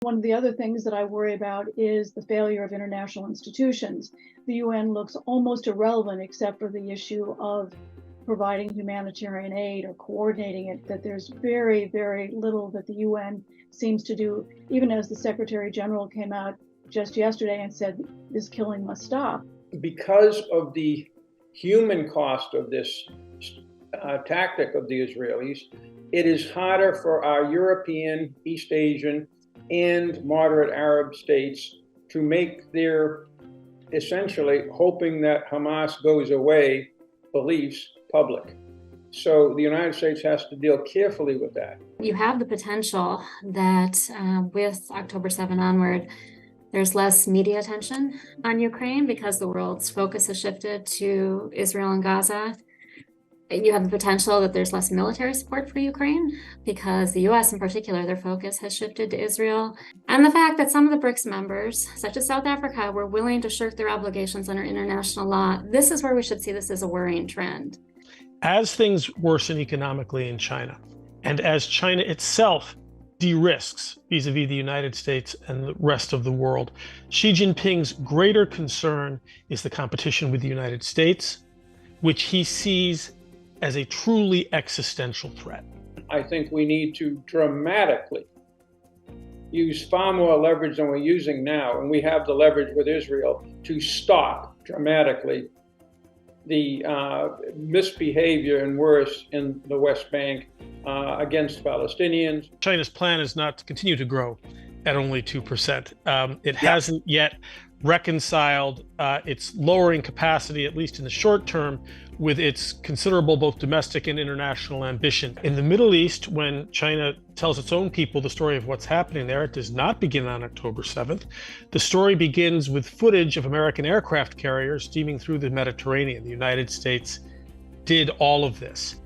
One of the other things that I worry about is the failure of international institutions. The UN looks almost irrelevant except for the issue of providing humanitarian aid or coordinating it, that there's very, very little that the UN seems to do, even as the Secretary General came out just yesterday and said this killing must stop. Because of the human cost of this tactic of the Israelis, it is harder for our European, East Asian, and moderate Arab states to make their essentially hoping that Hamas goes away beliefs public. So the United States has to deal carefully with that. You have the potential that with October 7 onward, there's less media attention on Ukraine because the world's focus has shifted to Israel and Gaza. You have the potential that there's less military support for Ukraine because the US in particular, their focus has shifted to Israel. And the fact that some of the BRICS members, such as South Africa, were willing to shirk their obligations under international law, this is where we should see this as a worrying trend. As things worsen economically in China, and as China itself de-risks vis-a-vis the United States and the rest of the world, Xi Jinping's greater concern is the competition with the United States, which he sees as a truly existential threat. I think we need to dramatically use far more leverage than we're using now, and we have the leverage with Israel to stop dramatically the misbehavior and worse in the West Bank against Palestinians. China's plan is not to continue to grow at only 2%. It hasn't yet reconciled its lowering capacity, at least in the short term, with its considerable both domestic and international ambition. In the Middle East, when China tells its own people the story of what's happening there, it does not begin on October 7th. The story begins with footage of American aircraft carriers steaming through the Mediterranean. The United States did all of this.